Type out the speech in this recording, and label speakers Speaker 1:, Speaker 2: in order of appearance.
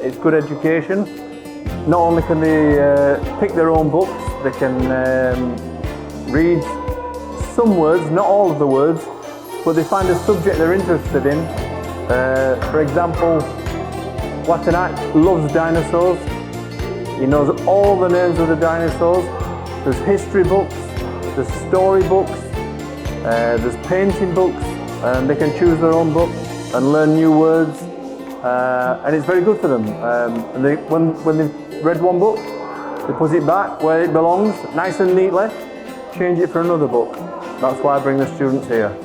Speaker 1: it's good education. Not only can they pick their own books, they can read some words, not all of the words, but they find a subject they're interested in. For example, Watanac loves dinosaurs. He knows all the names of the dinosaurs. There's history books, there's story books, there's painting books, and they can choose their own book and learn new words, and it's very good for them. And when they've read one book, they put it back where it belongs, nice and neatly, change it for another book. That's why I bring the students here.